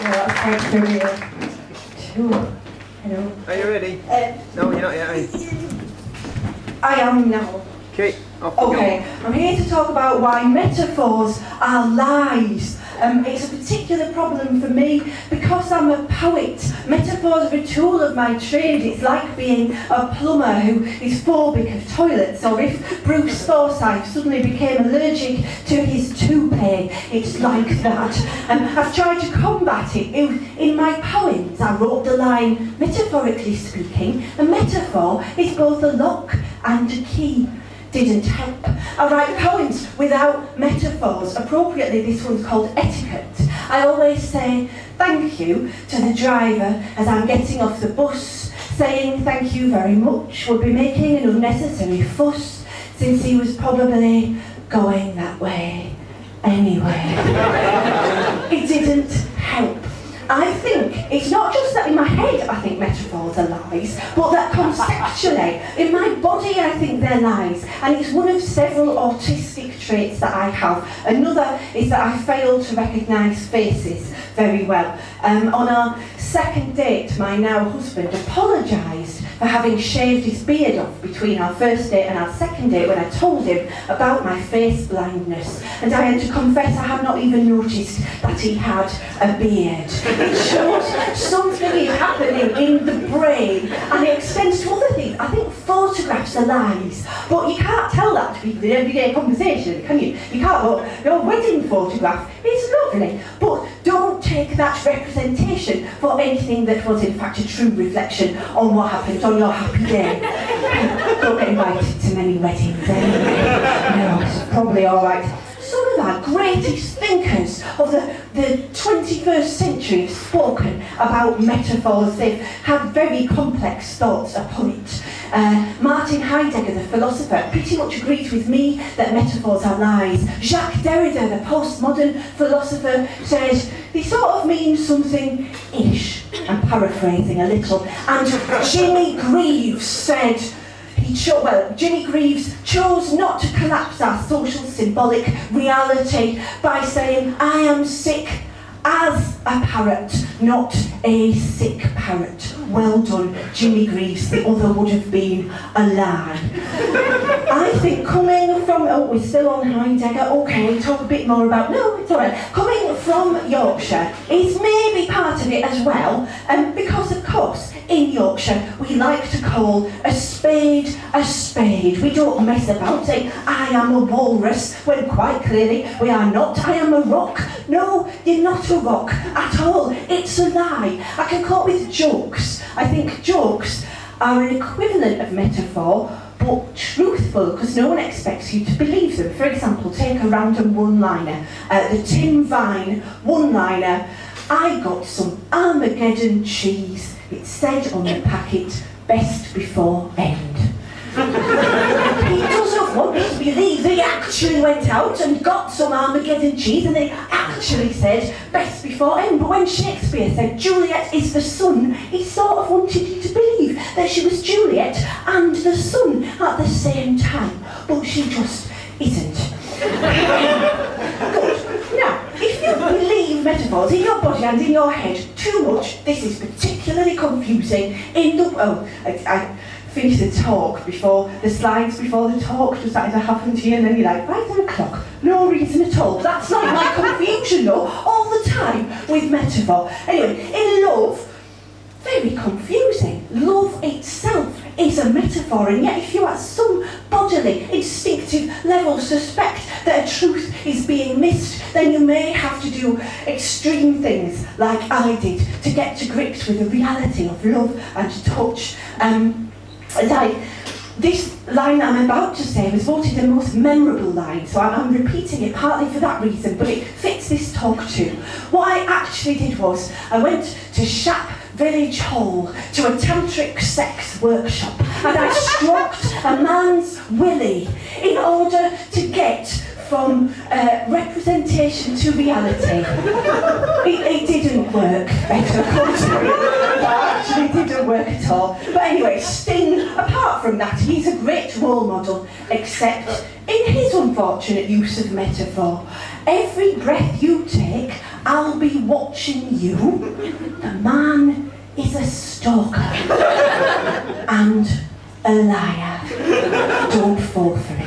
that's quite surreal. Hello. Are you ready? No, you're not yet, are you? I am now. Okay, off we Okay, I'm here to talk about why metaphors are lies. It's a particular problem for me because I'm a poet. Metaphors are a tool of my trade. It's like being a plumber who is phobic of toilets, or if Bruce Forsyth suddenly became allergic to his toupee. It's like that. I've tried to combat it. In my poems, I wrote the line, metaphorically speaking, a metaphor is both a lock and a key. Didn't help. I write poems without metaphors. Appropriately, this one's called Etiquette. I always say thank you to the driver as I'm getting off the bus. Saying thank you very much would be making an unnecessary fuss, since he was probably going that way anyway. It didn't help. I think it's not just that in my head I think metaphors are lies, but that conceptually, in my body I think they're lies. And it's one of several autistic traits that I have. Another is that I fail to recognise faces very well. On our second date, my now husband apologised for having shaved his beard off between our first date and our second date when I told him about my face blindness. And I had to confess I had not even noticed that he had a beard. It shows something is happening in the brain, and it extends to other things. I think photographs are lies, but you can't tell that to people in everyday conversation, can you? You can't go, your wedding photograph is lovely, but don't take that representation for anything that was in fact a true reflection on what happened on your happy day. Don't get invited to many weddings anyway. No, it's probably alright. Some of our greatest thinkers of the 21st century have spoken about metaphors. They've had very complex thoughts. A poet, Martin Heidegger, the philosopher, pretty much agrees with me that metaphors are lies. Jacques Derrida, the postmodern philosopher, says they sort of mean something ish. I'm paraphrasing a little. And Jimmy Greaves said, Jimmy Greaves chose not to collapse our social symbolic reality by saying, I am sick as a parrot, not a sick parrot. Well done, Jimmy Greaves. The other would have been a lie. I think coming from, we're still on Heidegger, okay, we'll talk a bit more about, no, it's alright. Coming from Yorkshire is maybe part of it as well, because of course, in Yorkshire, we like to call a spade a spade. We don't mess about saying, I am a walrus, when quite clearly we are not. I am a rock. No, you're not a rock at all. It's a lie. I can come up with jokes. I think jokes are an equivalent of metaphor, but truthful, because no one expects you to believe them. For example, take a random one-liner. The Tim Vine one-liner, I got some Armageddon cheese. It said on the packet, best before end. He doesn't want me to believe that he actually went out and got some Armageddon cheese and they actually said best before end. But when Shakespeare said Juliet is the sun, he sort of wanted you to believe that she was Juliet and the sun at the same time. But she just isn't. Good. Now, if you believe metaphors in your body and in your head too much, this is particularly confusing in the... I finished the talk before, the slides before the talk just started to happen to you, and then you're like, 5 o'clock, no reason at all. That's not my confusion though, all the time with metaphor. Anyway, in love, very confusing. Love itself is a metaphor, and yet if you at some bodily, instinctive level suspect that a truth is being missed, then you may have to do extreme things like I did to get to grips with the reality of love and touch. This line that I'm about to say was voted the most memorable line, so I'm repeating it partly for that reason, but it fits this talk too. What I actually did was, I went to Shap Village Hall to a tantric sex workshop, and I stroked a man's willy in order to get from representation to reality. It didn't work, Bettakultcha. It actually didn't work at all. But anyway, Sting, apart from that, he's a great role model, except in his unfortunate use of metaphor. Every breath you take, I'll be watching you. The man is a stalker and a liar. Don't fall for it.